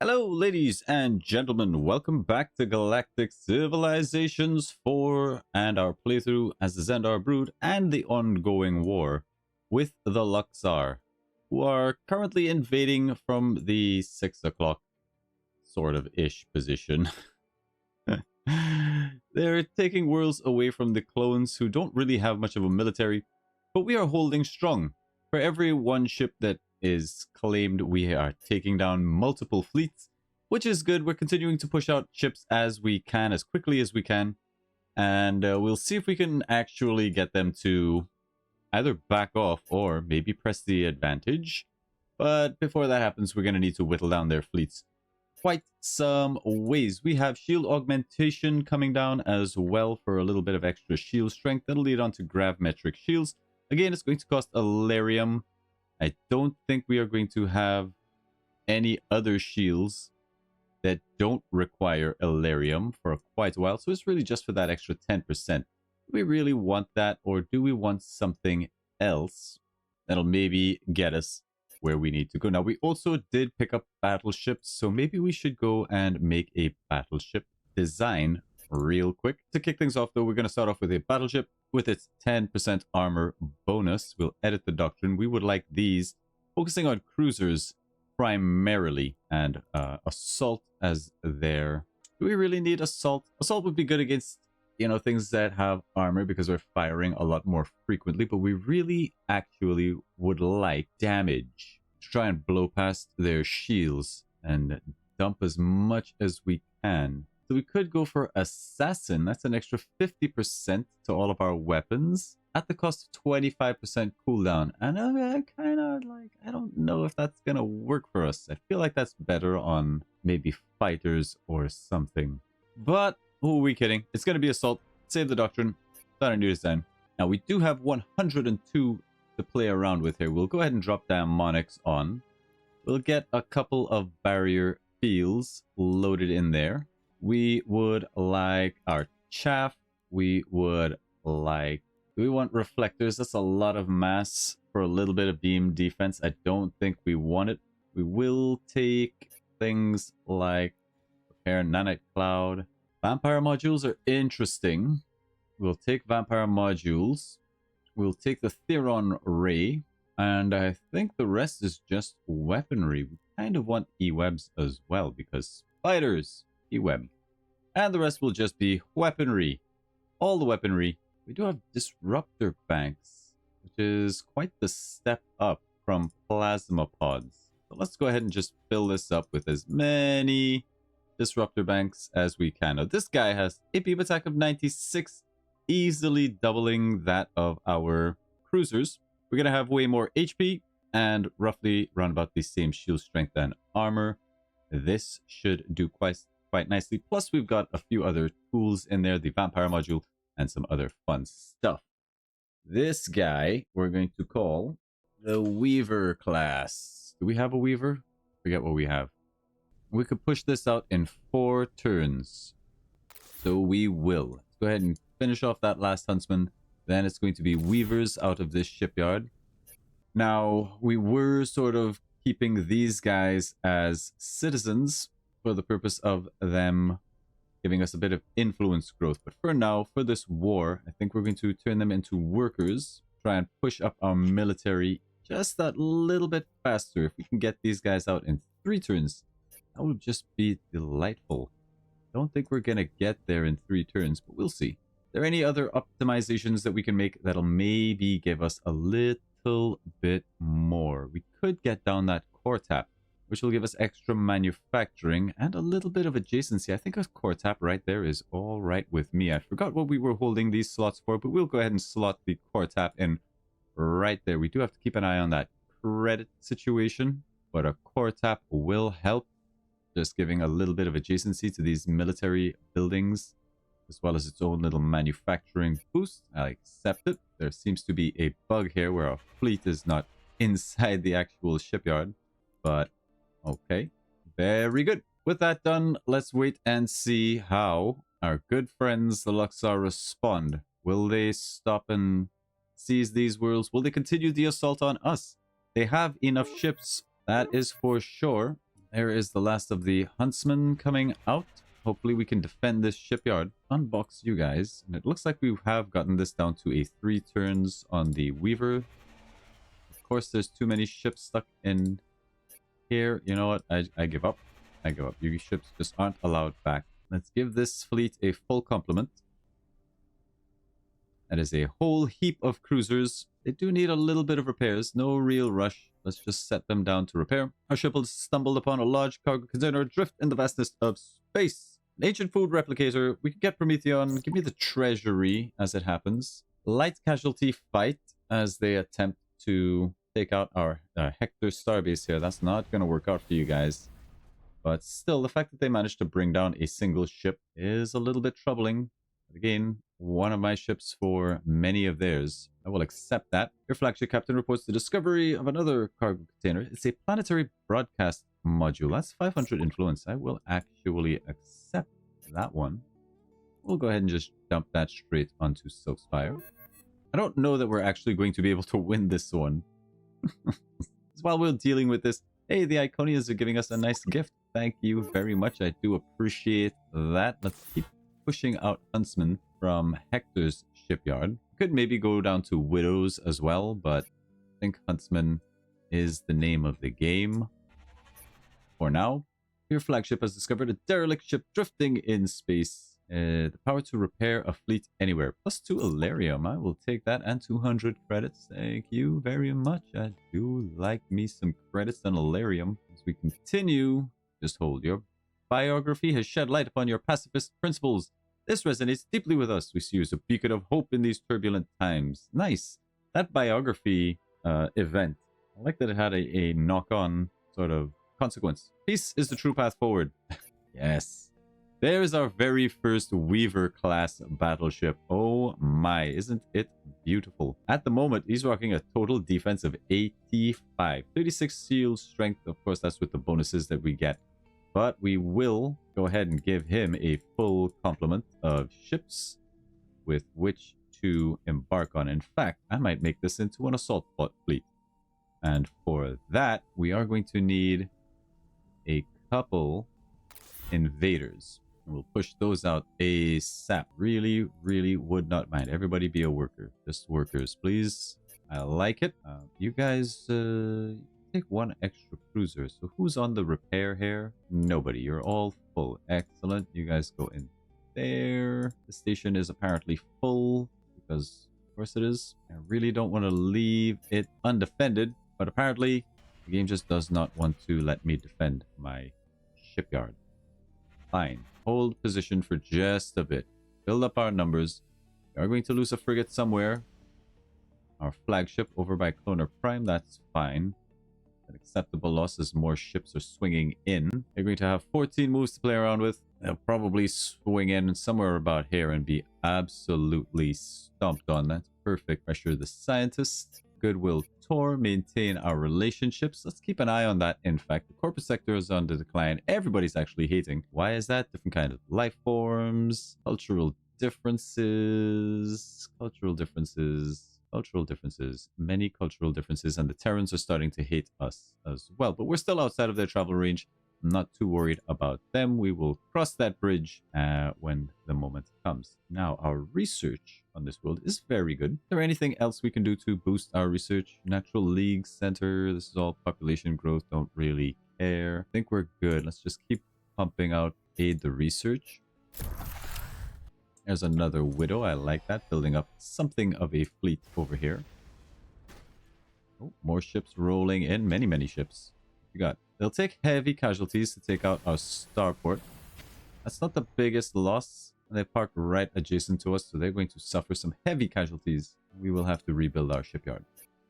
Hello, ladies and gentlemen. Welcome back to Galactic Civilizations 4 and our playthrough as the Xendar Brood and the ongoing war with the Luxar, who are currently invading from the 6 o'clock sort of ish position. They're taking worlds away from the clones who don't really have much of a military, but we are holding strong. For every one ship that is claimed, we are taking down multiple fleets, which is good. We're continuing to push out ships as we can, as quickly as we can, and we'll see if we can actually get them to either back off or maybe press the advantage. But before that happens, we're going to need to whittle down their fleets quite some ways. We have shield augmentation coming down as well for a little bit of extra shield strength. That'll lead on to gravimetric shields. Again, it's going to cost Alarium. I don't think we are going to have any other shields that don't require Alarium for quite a while. So it's really just for that extra 10%. Do we really want that, or do we want something else that'll maybe get us where we need to go? Now, we also did pick up battleships, so maybe we should go and make a battleship design real quick. To kick things off, though, we're going to start off with a battleship with its 10% armor bonus. We'll edit the doctrine. We would like these focusing on cruisers primarily, and assault as their... Do we really need assault? Assault would be good against, things that have armor because we're firing a lot more frequently, but we really actually would like damage to try and blow past their shields and dump as much as we can. So we could go for Assassin. That's an extra 50% to all of our weapons at the cost of 25% cooldown. And I kind of I don't know if that's going to work for us. I feel like that's better on maybe fighters or something. But who are we kidding? It's going to be Assault. Save the Doctrine. Start a new design. Now we do have 102 to play around with here. We'll go ahead and drop Daemonics on. We'll get a couple of barrier fields loaded in there. We would like our chaff. We would like... Do we want reflectors? That's a lot of mass for a little bit of beam defense. I don't think we want it. We will take things like repair nanite cloud. Vampire modules are interesting. We'll take vampire modules. We'll take the Theron ray. And I think the rest is just weaponry. We kind of want E-webs as well because spiders... E-web. And the rest will just be weaponry. All the weaponry. We do have disruptor banks, which is quite the step up from plasma pods. So let's go ahead and just fill this up with as many disruptor banks as we can. Now, this guy has a beam attack of 96, easily doubling that of our cruisers. We're going to have way more HP and roughly around about the same shield strength and armor. This should do quite nicely. Plus, we've got a few other tools in there, the vampire module, and some other fun stuff. This guy we're going to call the Weaver class. Do we have a Weaver? Forget what we have. We could push this out in 4 turns. So we will. Let's go ahead and finish off that last Huntsman. Then it's going to be Weavers out of this shipyard. Now, we were sort of keeping these guys as citizens for the purpose of them giving us a bit of influence growth. But for now, for this war, I think we're going to turn them into workers, try and push up our military just that little bit faster. If we can get these guys out in 3 turns, that would just be delightful. Don't think we're going to get there in 3 turns, but we'll see. Are there any other optimizations that we can make that'll maybe give us a little bit more? We could get down that core tap, which will give us extra manufacturing and a little bit of adjacency. I think a core tap right there is all right with me. I forgot what we were holding these slots for, but we'll go ahead and slot the core tap in right there. We do have to keep an eye on that credit situation, but a core tap will help, just giving a little bit of adjacency to these military buildings, as well as its own little manufacturing boost. I accept it. There seems to be a bug here where our fleet is not inside the actual shipyard, but okay, very good. With that done, let's wait and see how our good friends, the Luxar, respond. Will they stop and seize these worlds? Will they continue the assault on us? They have enough ships, that is for sure. There is the last of the huntsmen coming out. Hopefully we can defend this shipyard. Unbox you guys. And it looks like we have gotten this down to a 3 turns on the Weaver. Of course, there's too many ships stuck in here. You know what? I give up. I give up. You ships just aren't allowed back. Let's give this fleet a full complement. That is a whole heap of cruisers. They do need a little bit of repairs. No real rush. Let's just set them down to repair. Our ship has stumbled upon a large cargo container adrift in the vastness of space. An ancient food replicator. We could get Prometheon. Give me the treasury as it happens. Light casualty fight as they attempt to take out our Hector starbase here. That's not going to work out for you guys. But still, the fact that they managed to bring down a single ship is a little bit troubling. But again, one of my ships for many of theirs. I will accept that. Your flagship captain reports the discovery of another cargo container. It's a planetary broadcast module. That's 500 influence. I will actually accept that one. We'll go ahead and just dump that straight onto Silkspire. I don't know that we're actually going to be able to win this one. While we're dealing with this, hey, the Iconians are giving us a nice gift. Thank you very much. I do appreciate that. Let's keep pushing out Huntsman from Hector's shipyard. Could maybe go down to Widows as well, but I think Huntsman is the name of the game. For now, your flagship has discovered a derelict ship drifting in space. The power to repair a fleet anywhere. +2 Alarium. I will take that and 200 credits. Thank you very much. I do like me some credits on Alarium. As we continue, just hold. Your biography has shed light upon your pacifist principles. This resonates deeply with us. We see you as a beacon of hope in these turbulent times. Nice. That biography event. I like that it had a knock-on sort of consequence. Peace is the true path forward. Yes. There's our very first Weaver class battleship. Oh my, isn't it beautiful? At the moment, he's rocking a total defense of 85. 36 shield strength. Of course, that's with the bonuses that we get. But we will go ahead and give him a full complement of ships with which to embark on. In fact, I might make this into an assault fleet. And for that, we are going to need a couple invaders. We'll push those out ASAP. Really, really would not mind. Everybody be a worker. Just workers, please. I like it. You guys take one extra cruiser. So who's on the repair here? Nobody. You're all full. Excellent. You guys go in there. The station is apparently full because, of course, it is. I really don't want to leave it undefended, but apparently the game just does not want to let me defend my shipyard. Fine. Hold position for just a bit. Build up our numbers. We are going to lose a frigate somewhere. Our flagship over by Cloner Prime. That's fine. An acceptable loss as more ships are swinging in. They're going to have 14 moves to play around with. They'll probably swing in somewhere about here and be absolutely stomped on. That's perfect. Pressure the scientist. Goodwill Tor, maintain our relationships. Let's keep an eye on that. In fact, the corporate sector is on the decline. Everybody's actually hating. Why is that? Different kind of life forms, cultural differences, many cultural differences, and the Terrans are starting to hate us as well. But we're still outside of their travel range. I'm not too worried about them. We will cross that bridge when the moment comes. Now, our research on this world is very good. Is there anything else we can do to boost our research? Natural League Center. This is all population growth. Don't really care. I think we're good. Let's just keep pumping out aid the research. There's another Widow. I like that. Building up something of a fleet over here. Oh, more ships rolling in. Many, many ships. We got. They'll take heavy casualties to take out our starport. That's not the biggest loss. They park right adjacent to us, so they're going to suffer some heavy casualties. We will have to rebuild our shipyard.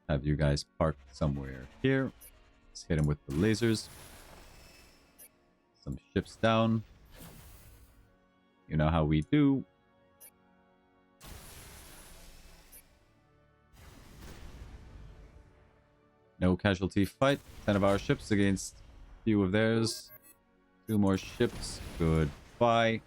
Have you guys parked somewhere here. Let's hit them with the lasers. Some ships down. You know how we do. No casualty fight. 10 of our ships against a few of theirs. 2 more ships. Goodbye.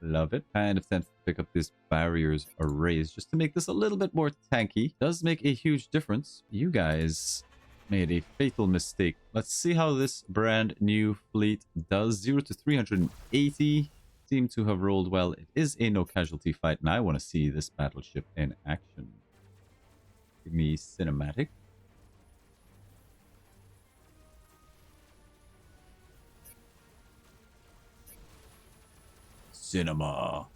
Love it. Kind of tempted to pick up this barriers arrays just to make this a little bit more tanky. Does make a huge difference. You guys Made a fatal mistake. Let's see how this brand new fleet does. 0 to 380. Seem to have rolled well. It is a no casualty fight, and I want to see this battleship in action. Give me cinematic. Cinema.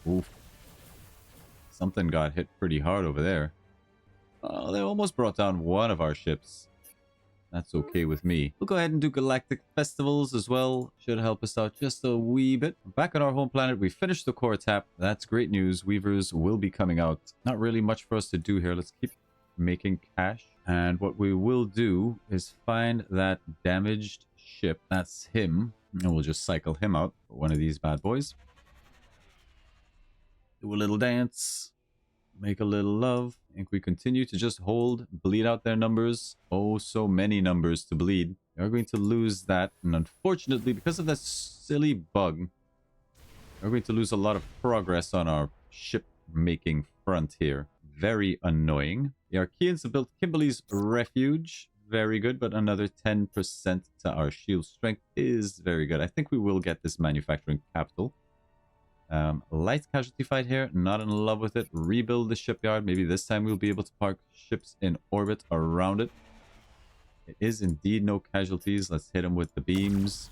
Oof. Something got hit pretty hard over there. Oh, they almost brought down one of our ships. That's okay with me. We'll go ahead and do Galactic festivals as well. Should help us out just a wee bit. Back on our home planet, we finished the core tap. That's great news. Weavers will be coming out. Not really much for us to do here. Let's keep making cash. And what we will do is find that damaged ship. That's him. And we'll just cycle him out for one of these bad boys. Do a little dance. Make a little love. I think we continue to just hold, bleed out their numbers. Oh, so many numbers to bleed. We are going to lose that. And unfortunately, because of that silly bug, we're going to lose a lot of progress on our ship making front here. Very annoying. The Archeans have built Kimberly's Refuge. Very good, but another 10% to our shield strength is very good. I think we will get this manufacturing capital. Light casualty fight here. Not in love with it. Rebuild the shipyard. Maybe this time we'll be able to park ships in orbit around it. It is indeed no casualties. Let's hit them with the beams.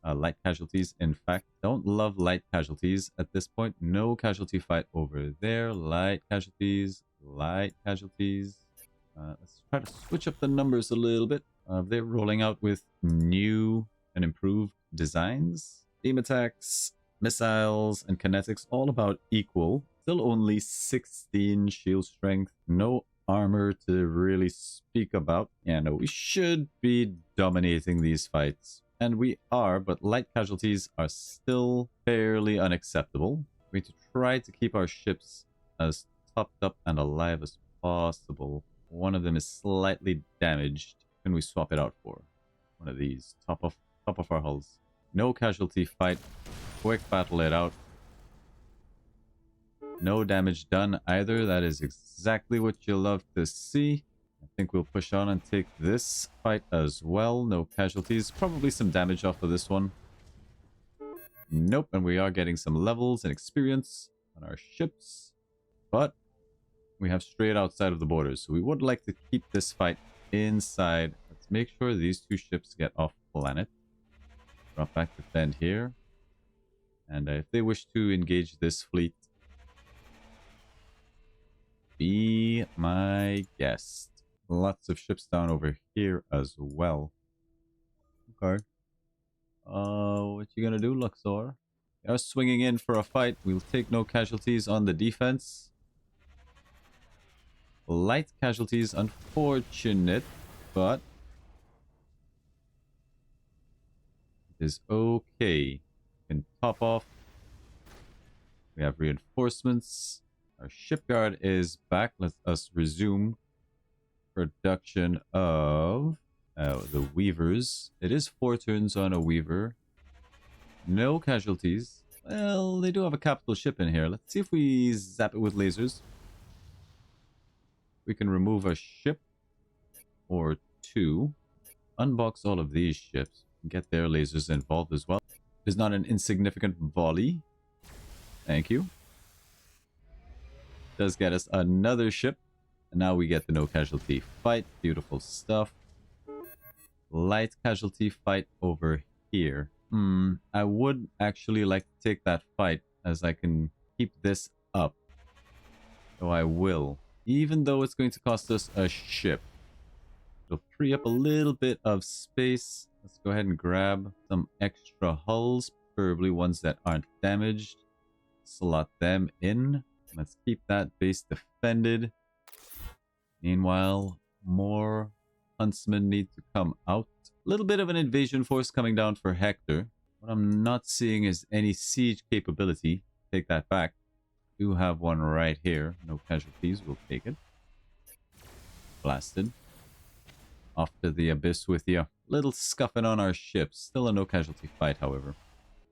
Light casualties, in fact. Don't love light casualties at this point. No casualty fight over there. Light casualties. Light casualties. Let's try to switch up the numbers a little bit. They're rolling out with new and improved designs. Beam attacks, missiles, and kinetics all about equal. Still only 16 shield strength. No armor to really speak about. Yeah, no, we should be dominating these fights. And we are, but light casualties are still fairly unacceptable. We're going to try to keep our ships as topped up and alive as possible. One of them is slightly damaged. Can we swap it out for one of these? Top of our hulls. No casualty fight. Quick battle it out. No damage done either. That is exactly what you love to see. I think we'll push on and take this fight as well. No casualties. Probably some damage off of this one. Nope. And we are getting some levels and experience on our ships. But we have strayed outside of the borders. So we would like to keep this fight inside. Let's make sure these two ships get off planet. Drop back to Fend here. And if they wish to engage this fleet, be my guest. Lots of ships down over here as well. Okay. What you gonna do, Luxar? They are swinging in for a fight. We'll take no casualties on the defense. Light casualties, unfortunate, but it is okay. Can top off. We have reinforcements. Our shipyard is back. Let us resume production of the weavers. It is 4 turns on a weaver. No casualties. Well, they do have a capital ship in here. Let's see if we zap it with lasers. We can remove a ship or 2. Unbox all of these ships. Get their lasers involved as well. It's not an insignificant volley. Thank you. Does get us another ship. And now we get the no casualty fight. Beautiful stuff. Light casualty fight over here. I would actually like to take that fight as I can keep this up. So I will. Even though it's going to cost us a ship. It'll free up a little bit of space. Let's go ahead and grab some extra hulls. Preferably ones that aren't damaged. Slot them in. Let's keep that base defended. Meanwhile, more huntsmen need to come out. A little bit of an invasion force coming down for Hector. What I'm not seeing is any siege capability. Take that back. Do have one right here. No casualties. We'll take it. Blasted. Off to the abyss with you. Little scuffing on our ships. Still a no casualty fight, however.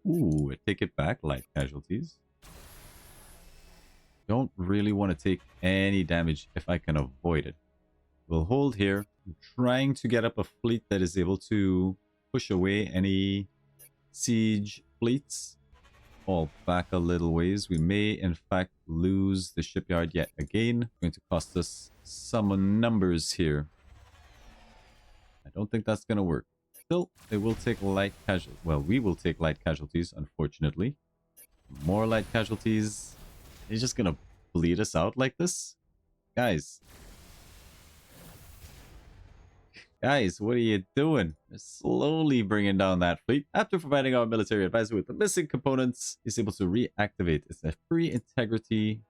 Ooh, I take it back. Light casualties. don't really want to take any damage if I can avoid it. We'll hold here. I'm trying to get up a fleet that is able to push away any siege fleets. Fall back a little ways. We may, in fact, lose the shipyard yet again. It's going to cost us some numbers here. I don't think that's going to work. Still, they will take light casualties. Well, we will take light casualties, unfortunately. More light casualties. They're just going to bleed us out like this? Guys. Guys, what are you doing? They're slowly bringing down that fleet. After providing our military advisor with the missing components, he's able to reactivate. It's a free integrity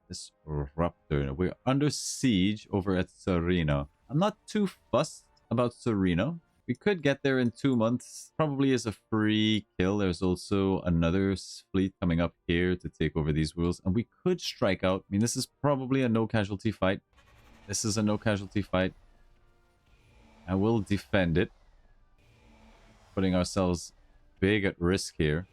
disruptor. We're under siege over at Serena. I'm not too fussed about Serena. We could get there in 2 months. Probably as a free kill. There's also another fleet coming up here to take over these worlds. And we could strike out. I mean, this is probably a no casualty fight. This is a no casualty fight. I will defend it. Putting ourselves big at risk here.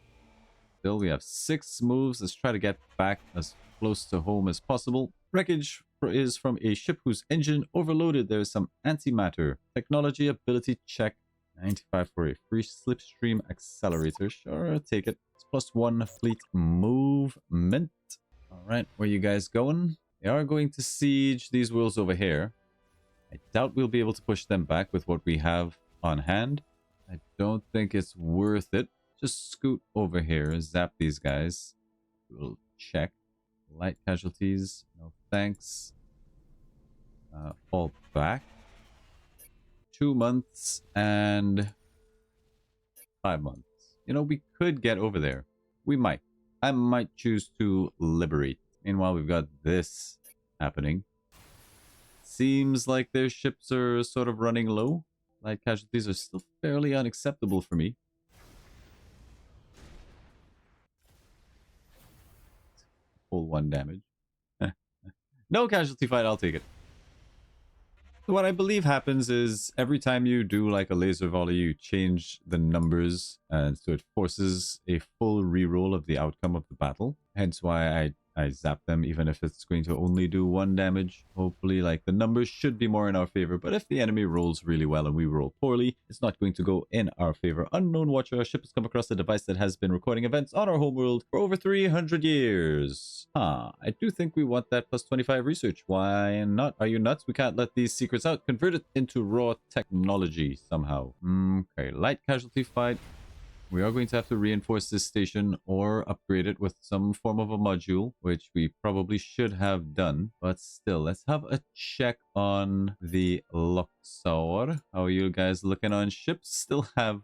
Still, we have 6 moves. Let's try to get back as close to home as possible. Wreckage is from a ship whose engine overloaded. There is some antimatter. Technology ability check. 95 for a free slipstream accelerator. Sure, take it. It's +1 fleet movement. Alright, where you guys going? They are going to siege these worlds over here. I doubt we'll be able to push them back with what we have on hand. I don't think it's worth it. Just scoot over here, zap these guys. We'll check. Light casualties, no thanks. Fall back. 2 months and 5 months. You know, we could get over there. We might. I might choose to liberate. Meanwhile, we've got this happening. Seems like their ships are sort of running low. Light casualties are still fairly unacceptable for me. Full 1 damage. No casualty fight, I'll take it. What I believe happens is every time you do like a laser volley, you change the numbers, and so it forces a full reroll of the outcome of the battle. Hence why I zap them, even if it's going to only do 1 damage. Hopefully, like, the numbers should be more in our favor, but if the enemy rolls really well and we roll poorly, it's not going to go in our favor. Unknown Watcher, our ship has come across a device that has been recording events on our homeworld for over 300 years. I do think we want that +25 research. Why not? Are you nuts? We can't let these secrets out. Convert it into raw technology somehow. Okay, light casualty fight. We are going to have to reinforce this station or upgrade it with some form of a module, which we probably should have done. But still, let's have a check on the Luxar. How are you guys looking on ships? Still have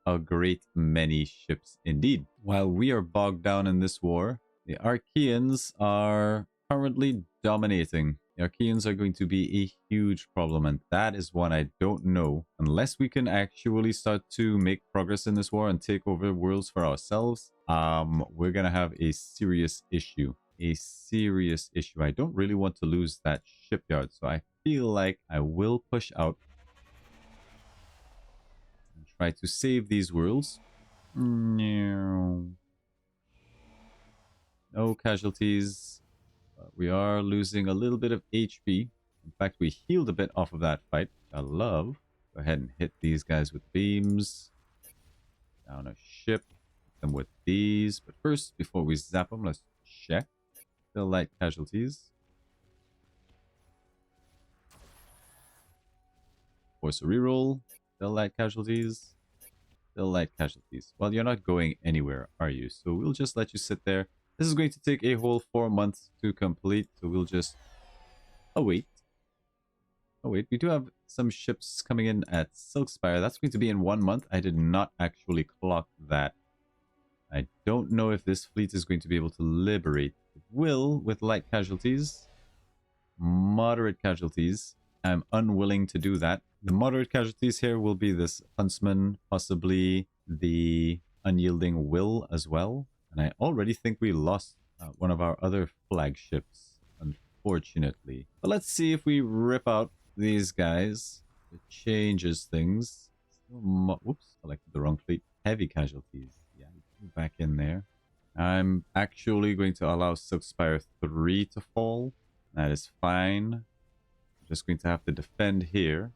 a great many ships indeed. While we are bogged down in this war, the Arceans are currently dominating. The Arceans are going to be a huge problem, and that is one I don't know. Unless we can actually start to make progress in this war and take over worlds for ourselves, we're gonna have a serious issue. A serious issue. I don't really want to lose that shipyard, so I feel like I will push out and try to save these worlds. No casualties. We are losing a little bit of HP. In fact, we healed a bit off of that fight. I love. Go ahead and hit these guys with beams. Down a ship. Hit them with these. But first, before we zap them, let's check. Still light casualties. Force a reroll. Still light casualties. Still light casualties. Well, you're not going anywhere, are you? So we'll just let you sit there. This is going to take a whole 4 months to complete, so we'll just await. Oh wait, we do have some ships coming in at Silkspire. That's going to be in 1 month. I did not actually clock that. I don't know if this fleet is going to be able to liberate. It will, with light casualties. Moderate casualties. I'm unwilling to do that. The moderate casualties here will be this Huntsman, possibly the Unyielding Will as well. And I already think we lost one of our other flagships, unfortunately. But let's see if we rip out these guys. It changes things. Oops, selected the wrong fleet. Heavy casualties. Yeah, back in there. I'm actually going to allow Silkspire 3 to fall. That is fine. I'm just going to have to defend here.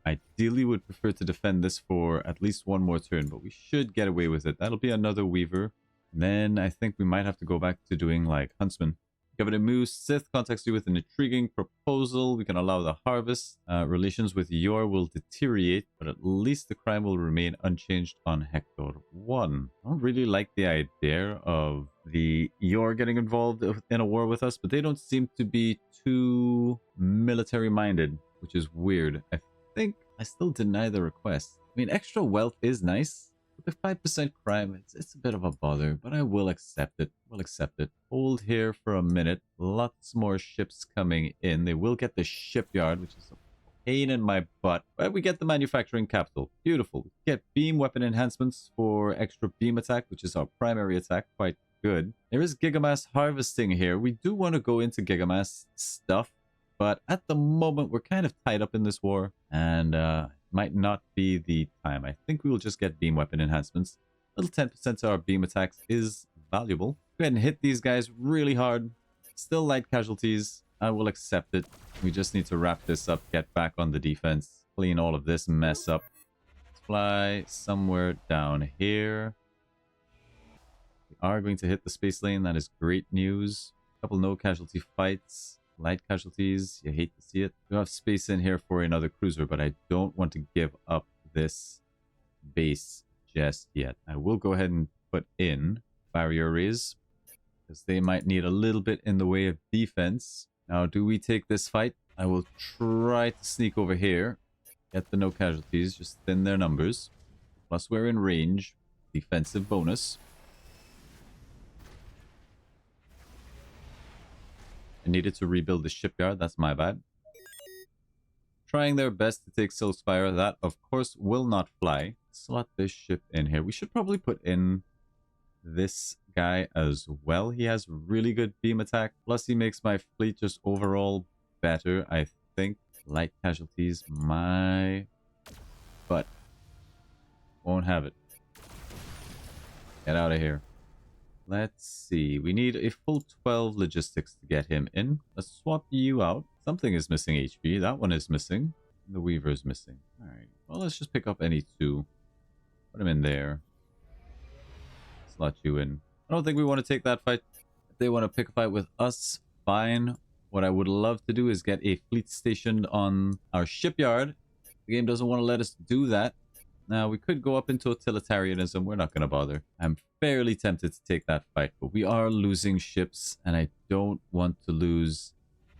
Ideally would prefer to defend this for at least one more turn, but we should get away with it. That'll be another Weaver. And then I think we might have to go back to doing like Huntsman. Governor Moose, Sith contacts you with an intriguing proposal. We can allow the harvest. Relations with Yor will deteriorate, but at least the crime will remain unchanged on Hector 1. I don't really like the idea of the Yor getting involved in a war with us, but they don't seem to be too military-minded, which is weird. I think I still deny the request. I mean, extra wealth is nice. With 5% crime, it's a bit of a bother, but I will accept it. We'll accept it. Hold here for a minute. Lots more ships coming in. They will get the shipyard, which is a pain in my butt. But we get the manufacturing capital. Beautiful. We get beam weapon enhancements for extra beam attack, which is our primary attack. Quite good. There is Gigamass harvesting here. We do want to go into Gigamass stuff, but at the moment, we're kind of tied up in this war, and might not be the time. I think we will just get beam weapon enhancements. Little 10% to our beam attacks is valuable. Go ahead and hit these guys really hard. Still light casualties. I will accept it. We just need to wrap this up, get back on the defense, clean all of this mess up. Fly somewhere down here. We are going to hit the space lane. That is great news. A couple no casualty fights. Light casualties, you hate to see it. We have space in here for another cruiser, but I don't want to give up this base just yet. I will go ahead and put in barrier arrays, because they might need a little bit in the way of defense. Now, do we take this fight? I will try to sneak over here, get the no casualties, just thin their numbers. Plus, we're in range. Defensive bonus. I needed to rebuild the shipyard. That's my bad. Trying their best to take Silkspire. That, of course, will not fly. Slot this ship in here. We should probably put in this guy as well. He has really good beam attack. Plus, he makes my fleet just overall better, I think. Light casualties. My butt. Won't have it. Get out of here. Let's see. We need a full 12 logistics to get him in. Let's swap you out. Something is missing HP. That one is missing. The Weaver is missing. Alright. Well, let's just pick up any two. Put him in there. Slot you in. I don't think we want to take that fight. If they want to pick a fight with us, fine. What I would love to do is get a fleet stationed on our shipyard. The game doesn't want to let us do that. Now, we could go up into utilitarianism. We're not going to bother. I'm fairly tempted to take that fight, but we are losing ships, and I don't want to lose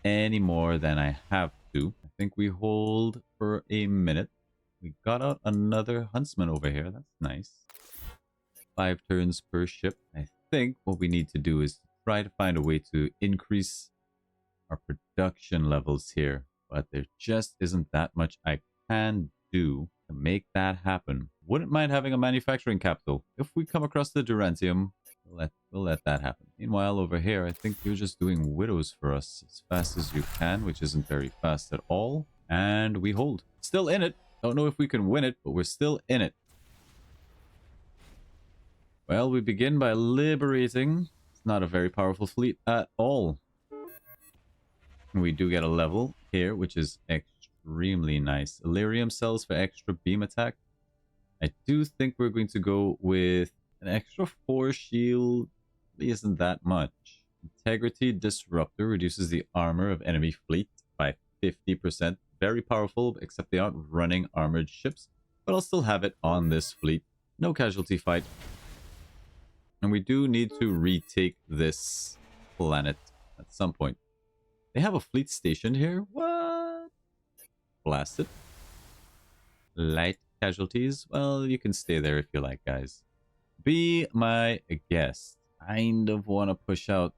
any more than I have to. I think we hold for a minute. We got out another huntsman over here. That's nice. 5 turns per ship. I think what we need to do is try to find a way to increase our production levels here, but there just isn't that much I can do to make that happen. Wouldn't mind having a manufacturing capital. If we come across the Durantium, we'll let that happen. Meanwhile, over here, I think you're just doing widows for us as fast as you can, which isn't very fast at all. And we hold. Still in it. Don't know if we can win it, but we're still in it. Well, we begin by liberating. It's not a very powerful fleet at all. We do get a level here, which is extremely nice. Illyrium cells for extra beam attack. I do think we're going to go with an extra 4 shield. It isn't that much. Integrity Disruptor reduces the armor of enemy fleet by 50%. Very powerful, except they aren't running armored ships. But I'll still have it on this fleet. No casualty fight. And we do need to retake this planet at some point. They have a fleet stationed here? What? Blasted. Light casualties? Well, you can stay there if you like, guys. Be my guest. Kind of want to push out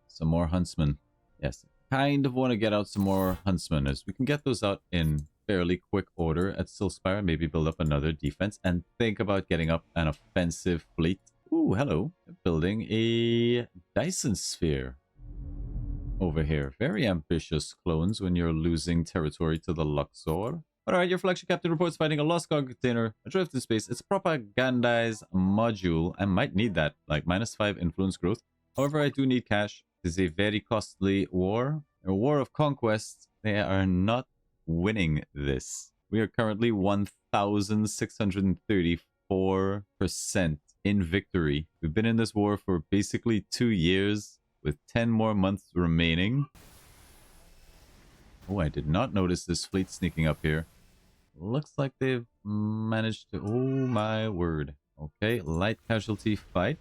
some more huntsmen. Yes, kind of want to get out some more huntsmen, as we can get those out in fairly quick order at Silkspire. Maybe build up another defense and think about getting up an offensive fleet. Ooh, hello. Building a Dyson Sphere over here. Very ambitious clones when you're losing territory to the Luxar. Alright, your flagship captain reports finding a lost cargo container adrift in space. It's a propagandized module. I might need that, like -5 influence growth. However, I do need cash. This is a very costly war. A war of conquest. They are not winning this. We are currently 1,634% in victory. We've been in this war for basically 2 years with 10 more months remaining. Oh, I did not notice this fleet sneaking up here. Looks like they've managed to... Oh my word. Okay, light casualty fight.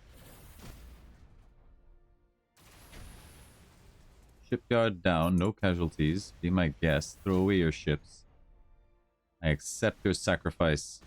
Shipyard down, no casualties. Be my guest. Throw away your ships. I accept your sacrifice.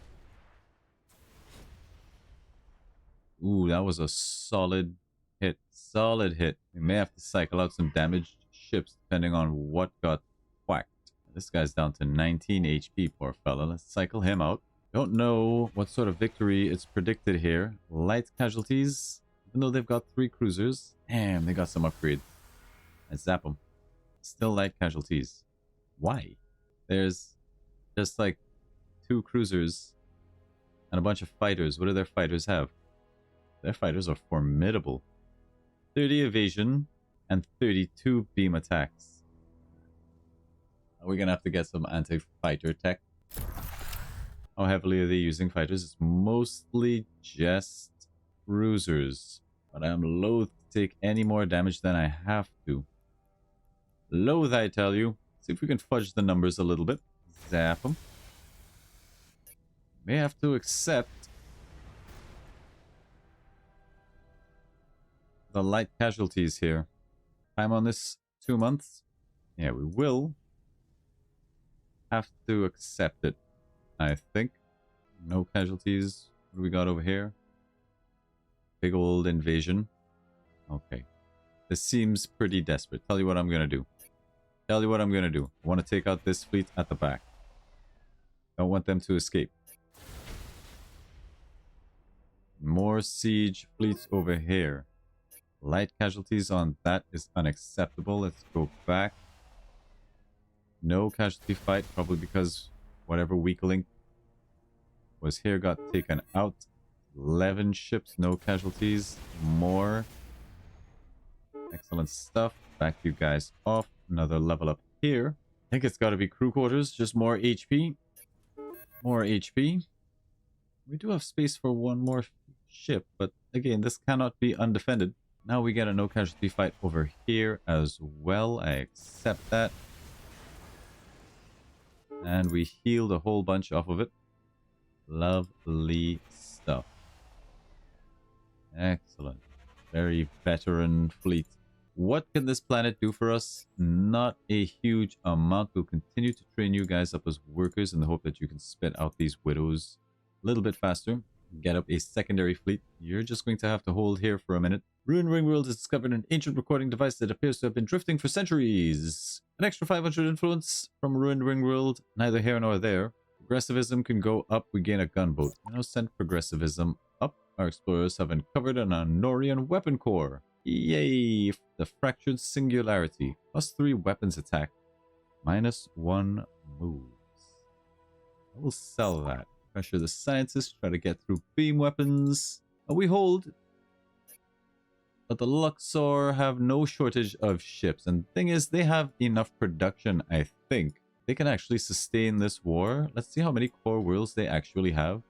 Ooh, that was a solid hit. Solid hit. We may have to cycle out some damaged ships depending on what got whacked. This guy's down to 19 HP, poor fella. Let's cycle him out. Don't know what sort of victory is predicted here. Light casualties, even though they've got 3 cruisers. Damn, they got some upgrade. I zap them. Still light casualties. Why? There's just like 2 cruisers and a bunch of fighters. What do their fighters have? Their fighters are formidable. 30 evasion and 32 beam attacks. We're gonna have to get some anti-fighter tech. How heavily are they using fighters? It's mostly just cruisers. But I'm loath to take any more damage than I have to. Loath, I tell you. See if we can fudge the numbers a little bit. Zap them. May have to accept the light casualties here. Time on this 2 months. Yeah, we will have to accept it, I think. No casualties. What do we got over here? Big old invasion. Okay. This seems pretty desperate. Tell you what I'm gonna do. Tell you what I'm gonna do. I want to take out this fleet at the back. Don't want them to escape. More siege fleets over here. Light casualties on that is unacceptable. Let's go back. No casualty fight, probably because whatever weak link was here got taken out. 11 ships, no casualties. More. Excellent stuff. Back you guys off. Another level up here. I think it's got to be crew quarters. Just more HP. More HP. We do have space for one more ship, but again, this cannot be undefended. Now we get a no casualty fight over here as well. I accept that. And we healed a whole bunch off of it. Lovely stuff. Excellent. Very veteran fleet. What can this planet do for us? Not a huge amount. We'll continue to train you guys up as workers in the hope that you can spit out these widows a little bit faster. Get up a secondary fleet. You're just going to have to hold here for a minute. Ruined Ringworld has discovered an ancient recording device that appears to have been drifting for centuries. An extra 500 influence from Ruined Ringworld. Neither here nor there. Progressivism can go up. We gain a gunboat. Now send progressivism up. Our explorers have uncovered an Anorian weapon core. Yay! The Fractured Singularity. +3 weapons attack. -1 moves. I will sell that. Pressure the scientists. Try to get through beam weapons. We hold. But the Luxar have no shortage of ships. And the thing is, they have enough production, I think. They can actually sustain this war. Let's see how many core worlds they actually have.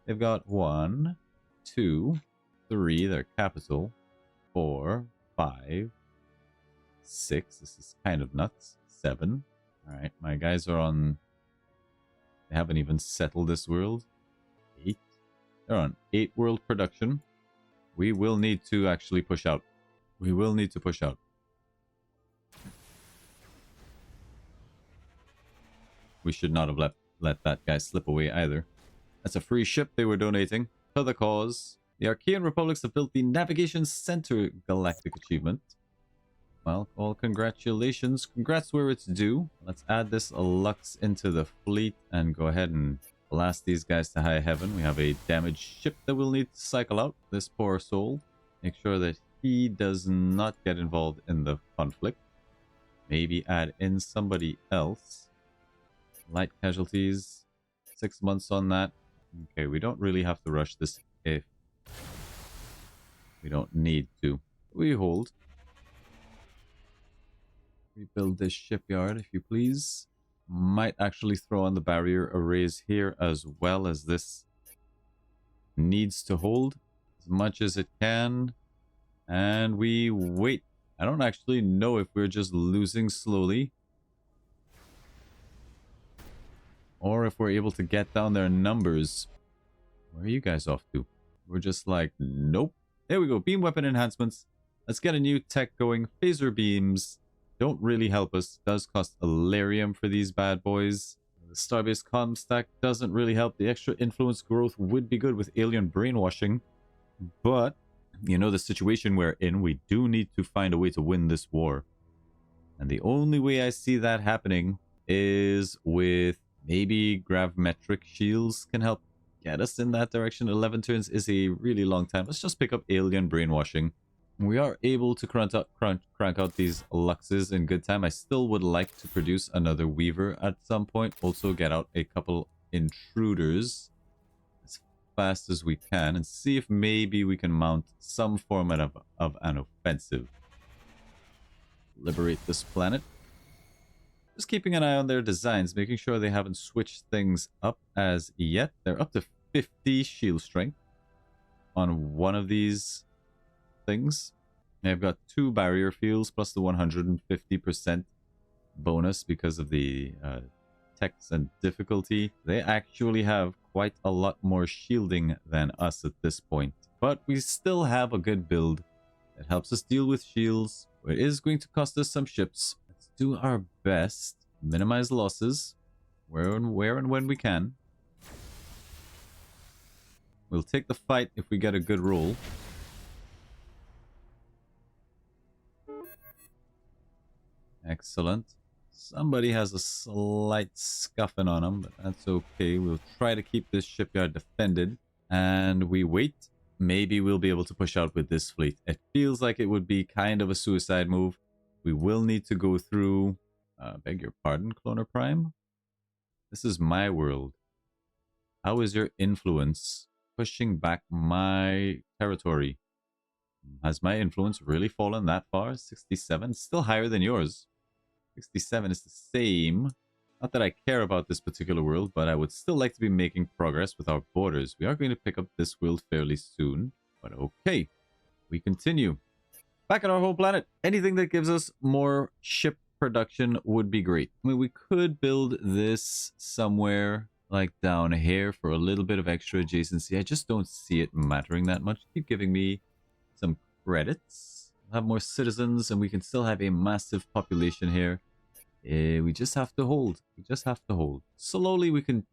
They've got 1, 2, 3, their capital. 4, 5, 6. This is kind of nuts. 7. Alright, my guys are on... They haven't even settled this world. 8. They're on 8 world production. We will need to actually push out. We will need to push out. We should not have let that guy slip away either. That's a free ship they were donating to the cause. The Arcean Republics have built the Navigation Center Galactic achievement. Well, congratulations. Congrats where it's due. Let's add this Lux into the fleet and go ahead and blast these guys to high heaven. We have a damaged ship that we'll need to cycle out. This poor soul. Make sure that he does not get involved in the conflict. Maybe add in somebody else. Light casualties. 6 months on that. Okay, we don't really have to rush this if we don't need to. We hold. Rebuild this shipyard, if you please. Might actually throw on the barrier arrays here as well, as this needs to hold as much as it can. And we wait. I don't actually know if we're just losing slowly, or if we're able to get down their numbers. Where are you guys off to? We're just like, nope. There we go. Beam weapon enhancements. Let's get a new tech going. Phaser beams don't really help us. Does cost Alarium for these bad boys. The Starbase comm stack doesn't really help. The extra influence growth would be good with alien brainwashing. But, you know the situation we're in. We do need to find a way to win this war. And the only way I see that happening is with maybe gravimetric shields can help get us in that direction. 11 turns is a really long time. Let's just pick up alien brainwashing. We are able to crank out these Luxes in good time. I still would like to produce another Weaver at some point. Also get out a couple Intruders as fast as we can. And see if maybe we can mount some format of an offensive. Liberate this planet. Just keeping an eye on their designs. Making sure they haven't switched things up as yet. They're up to 50 shield strength on one of these things. I've got 2 barrier fields plus the 150% bonus because of the text and difficulty. They actually have quite a lot more shielding than us at this point. But we still have a good build that helps us deal with shields. It is going to cost us some ships. Let's do our best. Minimize losses where and when we can. We'll take the fight if we get a good roll. Excellent. Somebody has a slight scuffing on them, but that's okay. We'll try to keep this shipyard defended. And we wait. Maybe we'll be able to push out with this fleet. It feels like it would be kind of a suicide move. We will need to go through... beg your pardon, Cloner Prime? This is my world. How is your influence pushing back my territory? Has my influence really fallen that far? 67? Still higher than yours. 67 is the same. Not that I care about this particular world, but I would still like to be making progress with our borders. We are going to pick up this world fairly soon. But okay. We continue. Back on our home planet. Anything that gives us more ship production would be great. I mean, we could build this somewhere like down here for a little bit of extra adjacency. I just don't see it mattering that much. Keep giving me some credits. We'll have more citizens and we can still have a massive population here. We just have to hold. We just have to hold. Slowly we can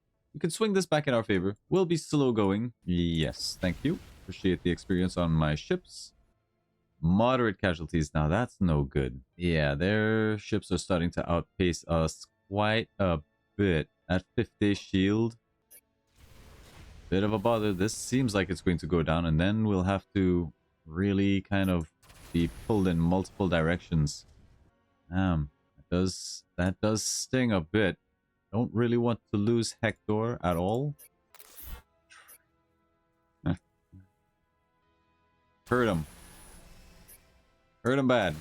swing this back in our favor. We'll be slow going. Yes, thank you. Appreciate the experience on my ships. Moderate casualties. Now that's no good. Yeah, their ships are starting to outpace us quite a bit. At 50 shield. Bit of a bother. This seems like it's going to go down, and then we'll have to really kind of be pulled in multiple directions. That does sting a bit. Don't really want to lose Hector at all. Hurt him. Hurt him bad.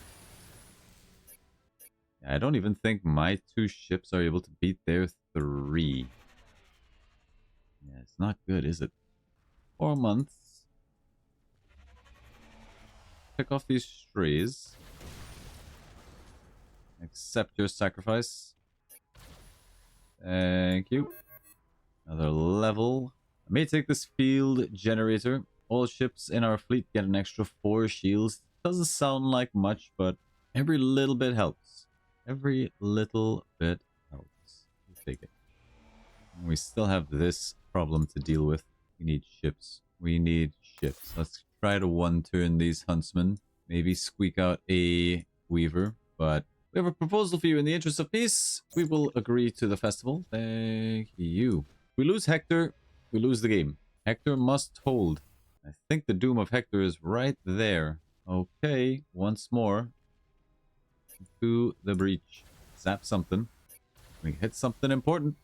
I don't even think my 2 ships are able to beat their 3. Yeah, it's not good, is it? 4 months. Pick off these strays. Accept your sacrifice. Thank you. Another level. I may take this field generator. All ships in our fleet get an extra 4 shields. Doesn't sound like much, but every little bit helps. Every little bit helps. We'll take it. And we still have this problem to deal with. We need ships. We need ships. Let's try to one-turn these huntsmen. Maybe squeak out a weaver. But we have a proposal for you. In the interest of peace, we will agree to the festival. Thank you. If we lose Hector, we lose the game. Hector must hold. I think the doom of Hector is right there. Okay, once more. To the breach. Zap something. We hit something important.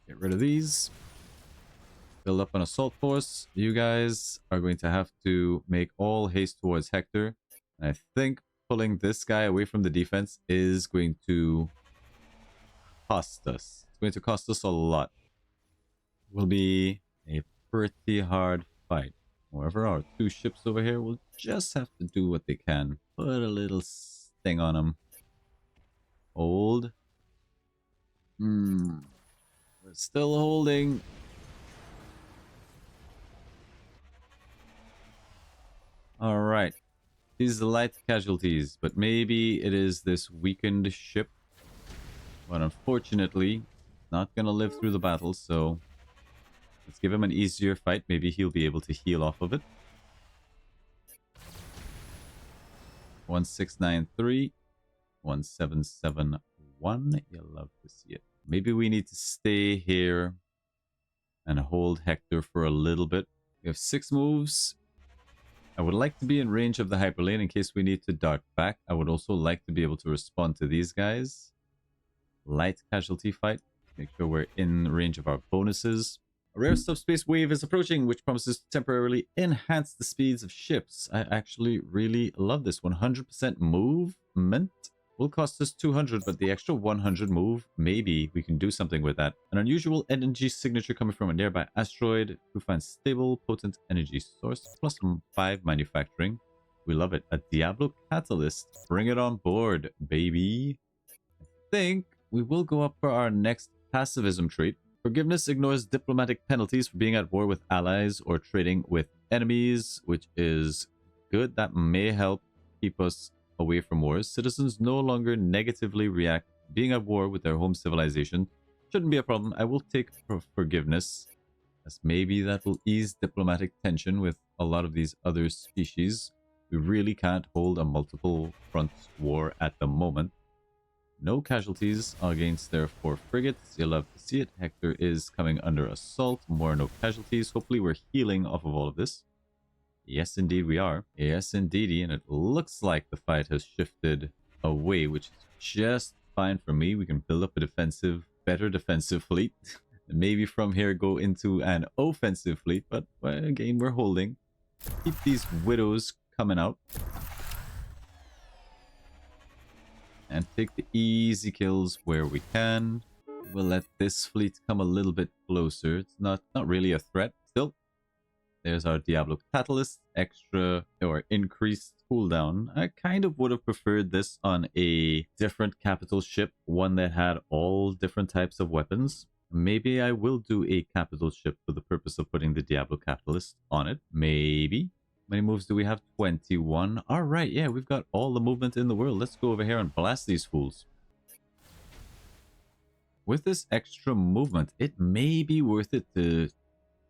Get rid of these. Build up an assault force. You guys are going to have to make all haste towards Hector. And I think pulling this guy away from the defense is going to cost us. It's going to cost us a lot. Will be a pretty hard fight. However, our two ships over here will just have to do what they can. Put a little sting on them. Hold. We're still holding. Alright. These are light casualties, but maybe it is this weakened ship. But unfortunately, not gonna live through the battle, so let's give him an easier fight. Maybe he'll be able to heal off of it. 1693. 1771. You'll love to see it. Maybe we need to stay here and hold Hector for a little bit. We have 6 moves. I would like to be in range of the hyperlane in case we need to dart back. I would also like to be able to respond to these guys. Light casualty fight. Make sure we're in range of our bonuses. A rare subspace wave is approaching, which promises to temporarily enhance the speeds of ships. I actually really love this. 100% movement will cost us 200, but the extra 100 move, maybe we can do something with that. An unusual energy signature coming from a nearby asteroid who finds stable, potent energy source, plus 5 manufacturing. We love it. A Diablo catalyst. Bring it on board, baby. I think we will go up for our next pacifism trait. Forgiveness ignores diplomatic penalties for being at war with allies or trading with enemies, which is good. That may help keep us away from wars. Citizens no longer negatively react to being at war with their home civilization. Shouldn't be a problem. I will take forgiveness, as maybe that will ease diplomatic tension with a lot of these other species. We really can't hold a multiple front war at the moment. No casualties against their 4 frigates. You'll love to see it. Hector is coming under assault. More no casualties. Hopefully we're healing off of all of this. Yes, indeed we are. Yes, indeedy. And it looks like the fight has shifted away, which is just fine for me. We can build up a defensive, better defensive fleet. And maybe from here go into an offensive fleet. But well, again, we're holding. Keep these widows coming out. And take the easy kills where we can. We'll let this fleet come a little bit closer. It's not really a threat. Still, there's our Diablo Catalyst. Extra or increased cooldown. I kind of would have preferred this on a different capital ship. One that had all different types of weapons. Maybe I will do a capital ship for the purpose of putting the Diablo Catalyst on it. Maybe. How many moves do we have? 21. All right, yeah, we've got all the movement in the world. Let's go over here and blast these fools. With this extra movement, it may be worth it to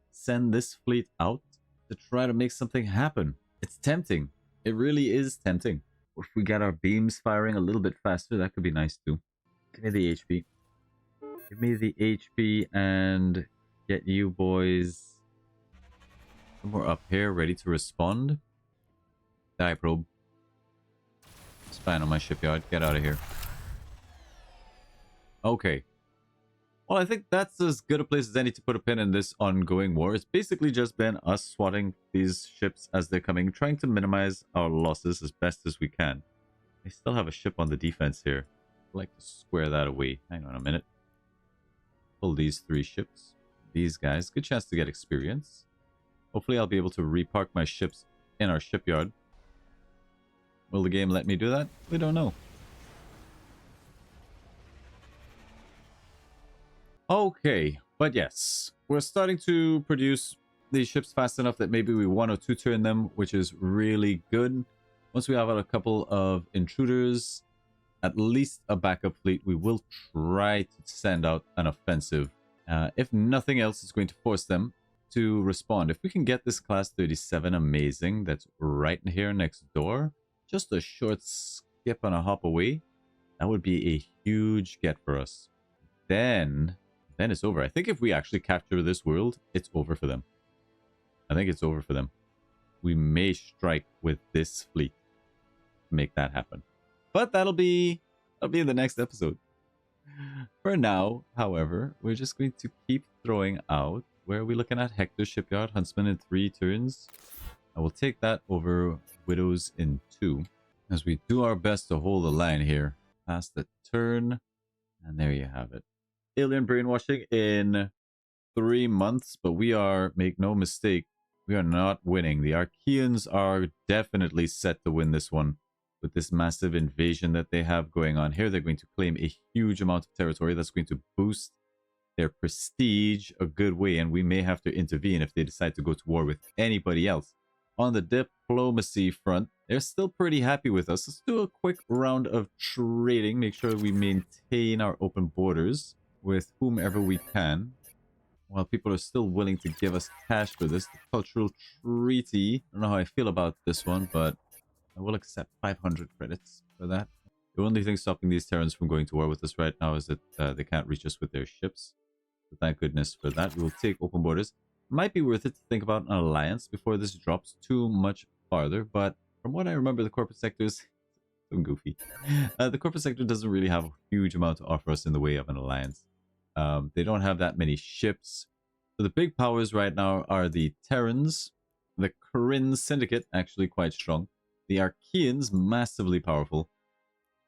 send this fleet out to try to make something happen. It's tempting. It really is tempting. If we get our beams firing a little bit faster, that could be nice too. Give me the HP. Give me the HP and get you boys somewhere up here, ready to respond. Die probe. Spine on my shipyard. Get out of here. Okay. Well, I think that's as good a place as any to put a pin in this ongoing war. It's basically just been us swatting these ships as they're coming, trying to minimize our losses as best as we can. I still have a ship on the defense here. I'd like to square that away. Hang on a minute. Pull these 3 ships. These guys. Good chance to get experience. Hopefully I'll be able to repark my ships in our shipyard. Will the game let me do that? We don't know. Okay, but yes, we're starting to produce these ships fast enough that maybe we 1 or 2 turn them, which is really good. Once we have a couple of intruders, at least a backup fleet, we will try to send out an offensive. If nothing else, it's going to force them to respond. If we can get this class 37, amazing. That's right here next door. Just a short skip and a hop away. That would be a huge get for us. Then it's over. I think if we actually capture this world, it's over for them. I think it's over for them. We may strike with this fleet to make that happen. But that'll be in the next episode. For now, however, we're just going to keep throwing out. Where are we looking at? Hector Shipyard, Huntsman in 3 turns. I will take that over Widows in 2. As we do our best to hold the line here. Pass the turn. And there you have it. Alien brainwashing in 3 months. But we are, make no mistake, we are not winning. The Arceans are definitely set to win this one. With this massive invasion that they have going on here, they're going to claim a huge amount of territory. That's going to boost their prestige a good way, and we may have to intervene if they decide to go to war with anybody else. On the diplomacy front, they're still pretty happy with us. Let's do a quick round of trading. Make sure we maintain our open borders with whomever we can. While people are still willing to give us cash for this, the cultural treaty. I don't know how I feel about this one, but I will accept 500 credits for that. The only thing stopping these Terrans from going to war with us right now is that they can't reach us with their ships. So thank goodness for that. We will take open borders. Might be worth it to think about an alliance before this drops too much farther. But from what I remember, the corporate sector is so goofy. The corporate sector doesn't really have a huge amount to offer us in the way of an alliance. They don't have that many ships. So the big powers right now are the Terrans, the Corinne Syndicate, actually quite strong. The Arceans, massively powerful.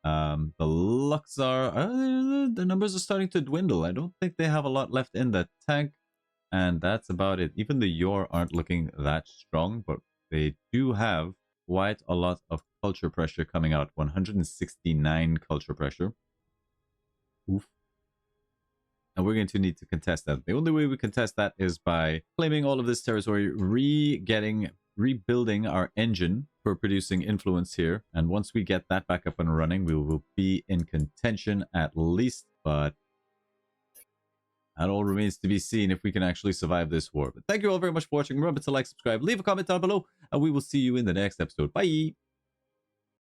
The Luxar, the numbers are starting to dwindle. I don't think they have a lot left in the tank. And that's about it. Even the Yor aren't looking that strong, but they do have quite a lot of culture pressure coming out. 169 culture pressure. Oof. And we're going to need to contest that. The only way we contest that is by claiming all of this territory, rebuilding our engine for producing influence here. And once we get that back up and running, we will be in contention at least. But that all remains to be seen if we can actually survive this war. But thank you all very much for watching. Remember to like, subscribe, leave a comment down below, and we will see you in the next episode. Bye!